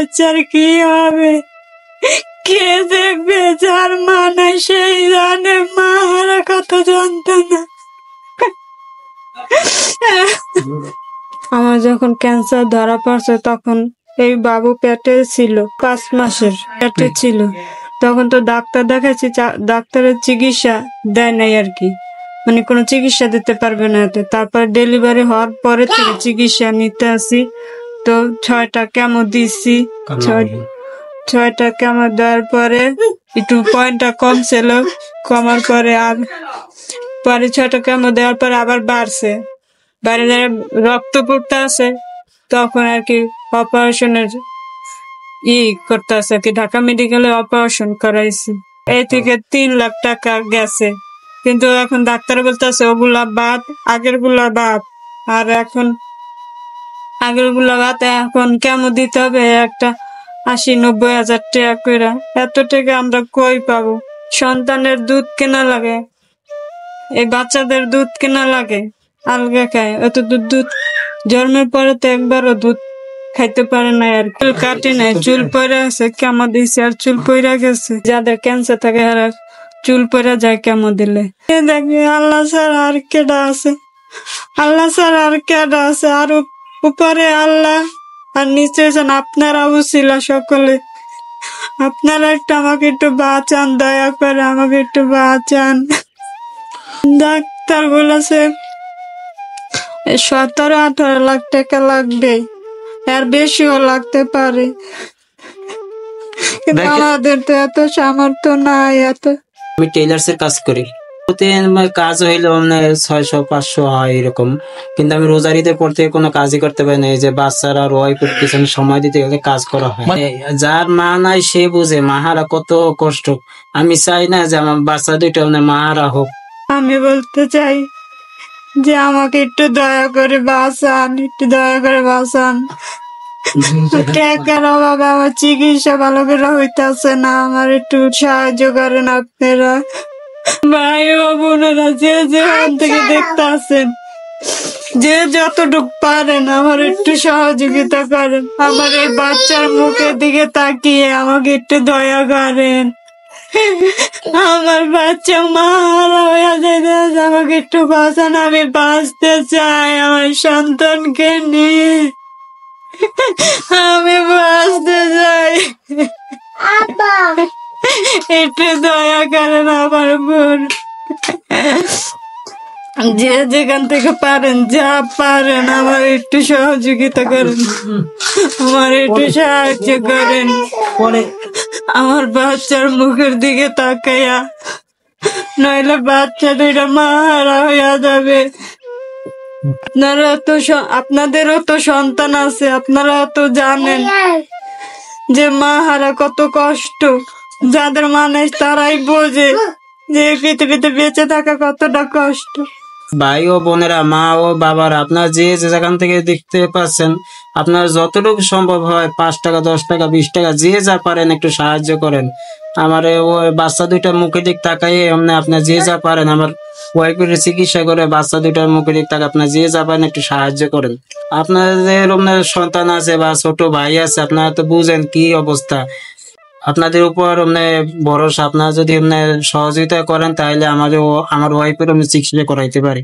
বাচ্চার কি হবে, কে দেখবে? যার মা নাই সেই জানে মা হারা কত যন্ত্রণা। আমার যখন ক্যান্সার ধরা পড়ছে তখন এই বাবু পেটে ছিল, 5 মাসের পেটে ছিল। তখন তো ডাক্তার দেখাচ্ছি, ডাক্তারের চিকিৎসা দেয় নাই আর কি, মানে কোনো চিকিৎসা দিতে পারবে না এতে। তারপর ডেলিভারি হওয়ার পরে থেকে চিকিৎসা নিতে আসি, তো 6টা কেমো দিচ্ছি। 6টা কেমো দেওয়ার পরে একটু পয়েন্টটা কম ছিল, কমার পরে আর পরে 6টা কেমো দেওয়ার পরে আবার বাড়ছে, বাইরে রক্ত পড়তে আছে। তখন আর কি অপারেশনের করতে আছে আর কি, ঢাকা মেডিকেলে অপারেশন করাইছি। এই থেকে 3 লাখ টাকা গেছে, কিন্তু এখন ডাক্তার বলতেছে ওগুলা বাদ, আগের গুলা বাদ। আর এখন আগের গুলা বাদ, এখন কেমন দিতে হবে একটা 80-90 হাজার টাকা করে। এত টাকা আমরা কই পাবো? সন্তানের দুধ কেনা লাগে, এই বাচ্চাদের দুধ কেনা লাগে, আলগা খায়। অত দুধ জন্মের পরে তো একবারও দুধ খাইতে পারে না। আর চুল কাটে নাই, চুল পড়ে আছে, কেমো দিছে আর চুল পড়া গেছে। যাদের ক্যান্সার থাকে আর চুল পড়া যায় কেমো দিলে। দেখবি আল্লাহ ছাড়া আর কেডা আছে, আল্লাহ ছাড়া আর কেডা আছে? আর উপরে আল্লাহ আর নিচে আপনারা উছিলা সকলে। আপনারা একটু আমাকে একটু বাঁচান, দয়া করে আমাকে একটু বাঁচান। ডাক্তার বলেছে 17-18 লাখ টাকা লাগবে, আর বেশিও লাগতে পারে, কিন্তু আমাদের তো এত সামর্থ্য নাই। আমি টেইলার্স এর কাজ করি, কাজ হইলো 600-500 হয় এরকম, কিন্তু আমি রোজারিদের পর থেকে কোনো কাজই করতে পারি না। এই যে বাচ্চারা আর ওয়াইফের পিছনে সময় দিতে গেলে কাজ করা হয়। যার মা নাই সে বুঝে মাহারা কত কষ্ট। আমি চাই না যে আমার বাচ্চা দুইটা মাহারা হোক। আমি বলতে চাই যে আমাকে একটু দয়া করে বাঁচান, একটু দয়া করে বাঁচান। টাকার অভাবে আমার চিকিৎসা ভালো করে হইতেছে না, আমার একটু সাহায্য করেন আপনারা। ভাই ও বোনেরা যে যেখান থেকে দেখতে আসেন, যে যতটুকু পারেন আমার একটু সহযোগিতা করেন। আমার এই বাচ্চার মুখের দিকে তাকিয়ে আমাকে একটু দয়া করেন। আমার বাচ্চা মারা হয়ে যাইতেছে, আমাকে একটু বাঁচান। আমি বাঁচতে চাই আমার সন্তানকে নিয়ে, আমি বাঁচতে চাই। একটু দয়া করেন আমার বোন, যে যেখান থেকে পারেন, যা পারেন আমার একটু সহযোগিতা করেন, আমার একটু সাহায্য করেন। আমার বাচ্চার মুখের দিকে তাকাইয়া, নইলে বাচ্চা দুইটা মারা হইয়া যাবে। আপনাদেরও তো সন্তান আছে, আপনারা তো জানেন যে মা হারা কত কষ্ট। যাদের মানুষ তারাই বোঝে যে পৃথিবীতে বেঁচে থাকা কতটা কষ্ট। ভাই ও বোনেরা, মা ও বাবারা, আপনারা যে যেখান থেকে দেখতে পাচ্ছেন, আপনার যতটুকু সম্ভব হয় 5 টাকা, 10 টাকা, 20 টাকা, যে যা পারেন একটু সাহায্য করেন। আমার ওই বাচ্চা দুইটার মুখের দিক তাকাইয়ে আপনার যে যা পারেন, আমার ওয়াইফের চিকিৎসা করে বাচ্চা দুইটার মুখের দিক তাকে আপনার যে যা পারেন একটু সাহায্য করেন। আপনাদের সন্তান আছে বা ছোট ভাই আছে, আপনারা তো বুঝেন কি অবস্থা। আপনাদের উপর ভরসা, আপনারা যদি সহযোগিতা করেন তাহলে আমার ওয়াইফের চিকিৎসা করাইতে পারি।